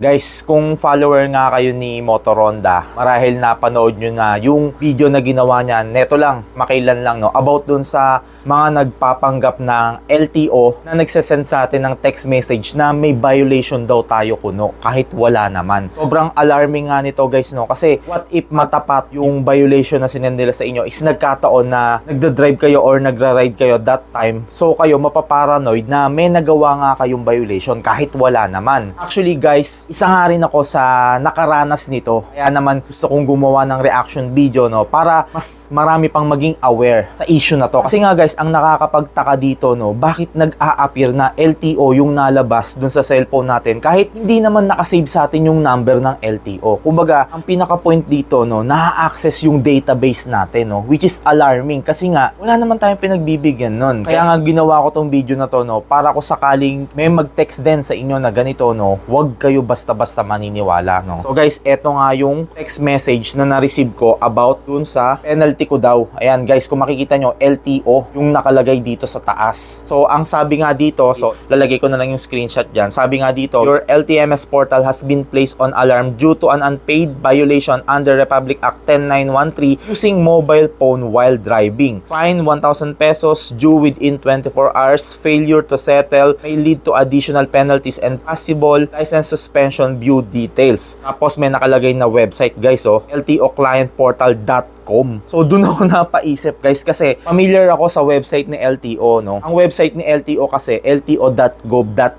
Guys, kung follower nga kayo ni Motoronda, marahil napanood nyo na yung video na ginawa niya, neto lang, makailan lang, no? About dun sa mga nagpapanggap ng LTO na nagsesend sa atin ng text message na may violation daw tayo kuno, kahit wala naman. Sobrang alarming nga nito guys, no? Kasi what if matapat yung violation na sinend nila sa inyo is nagkataon na nagda-drive kayo or nagra-ride kayo that time, so kayo mapaparanoid na may nagawa nga kayong violation kahit wala naman. Actually guys, isa nga rin ako sa nakaranas nito. Kaya naman gusto kong gumawa ng reaction video, no, para mas marami pang maging aware sa issue na to. Kasi nga guys, ang nakakapagtaka dito, no, bakit nag-a-appear na LTO yung nalabas dun sa cellphone natin kahit hindi naman nakasave sa atin yung number ng LTO. Kumbaga, ang pinaka-point dito, no, na-access yung database natin, no, which is alarming kasi nga wala naman tayong pinagbibigyan nun. Kaya nga ginawa ko tong video na to, no, para kung sakaling may mag-text din sa inyo na ganito, no, wag kayo basta-basta maniniwala, no. So guys, eto nga yung text message na na-receive ko about dun sa penalty ko daw. Ayan guys, kung makikita nyo, LTO yung nakalagay dito sa taas. So ang sabi nga dito, so lalagay ko na lang yung screenshot dyan. Sabi nga dito, your LTMS portal has been placed on alarm due to an unpaid violation under Republic Act 10913 using mobile phone while driving. Fine 1,000 pesos due within 24 hours. Failure to settle may lead to additional penalties and possible license suspension. View details. Tapos may nakalagay na website guys, oh, ltoclientportal.com. So doon ako napaisip guys kasi familiar ako sa website ni LTO, no. Ang website ni LTO kasi lto.gov.ph.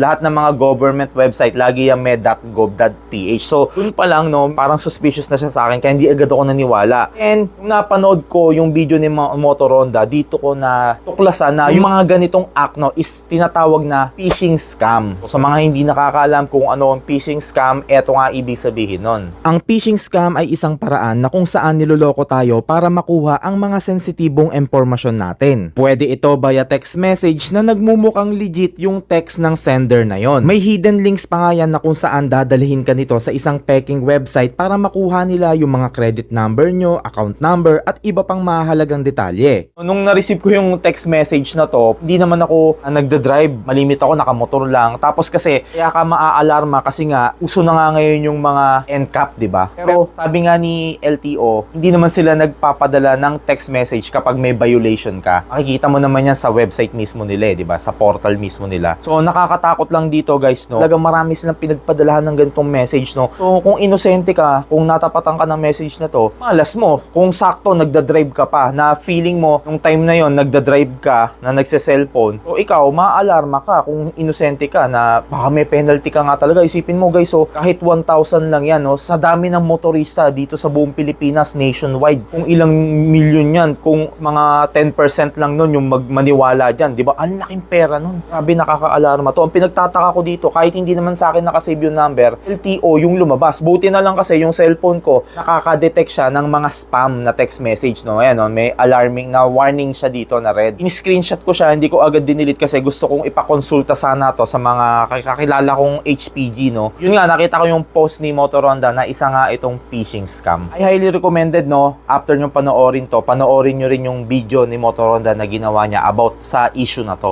Lahat ng mga government website lagi yung may .gov.ph. So dun pa lang, no, parang suspicious na siya sa akin kaya hindi agad ako naniwala. And nung napanood ko yung video ni Motoronda, dito ko na tuklasan na yung mga ganitong act, no, is tinatawag na phishing scam. So, sa mga hindi nakakaalam kung ano ang phishing scam, eto nga ibig sabihin nun. Ang phishing scam ay isang paraan na kung saan niloloko tayo para makuha ang mga sensitibong impormasyon natin. Pwede ito via text message na nagmumukhang legit yung text ng sender na yon. May hidden links pa nga yan na kung saan dadalhin ka nito sa isang peking website para makuha nila yung mga credit number nyo, account number, at iba pang mahalagang detalye. Nung na-receive ko yung text message na to, hindi naman ako nagda-drive, malimit ako, nakamotor lang. Tapos kasi, kaya ka maaalarma kasi nga, uso na nga ngayon yung mga NCAP, di ba? Pero sabi nga ni LTO, hindi naman sila nagpapadala ng text message kapag may violation ka. Makikita mo naman yan sa website mismo nila, di ba? Sa portal mismo nila. So, nakakatakot lang dito guys, no. Talagang marami silang pinagpadalahan ng ganitong message, no. So kung inosente ka, kung natapatan ka ng message na to, malas mo. Kung sakto nagda-drive ka pa, na feeling mo nung time na yon nagda-drive ka na nagse-cellphone, so ikaw maaalarma ka kung inosente ka na baka may penalty ka nga talaga. Isipin mo guys, so kahit 1,000 lang yan, no, sa dami ng motorista dito sa buong Pilipinas nationwide, kung ilang milyon yan, kung mga 10% lang nun yung maniwala dyan, di ba? Ang laking pera nun. Grabe, nakakaalarma to. Ang pinagtataka ko dito, kahit hindi naman sa akin nakasave yung number, LTO yung lumabas. Buti na lang kasi yung cellphone ko, nakaka-detect siya ng mga spam na text message, no. Ayan, no, may alarming na warning siya dito na red. In-screenshot ko siya, hindi ko agad dinilit kasi gusto kong ipakonsulta sana to sa mga kakilala kong HPG, no. Yun nga, nakita ko yung post ni Motoronda na isa nga itong phishing scam. I highly recommended, no, after nyo panoorin to, panoorin nyo rin yung video ni Motoronda na ginawa niya about sa issue na to.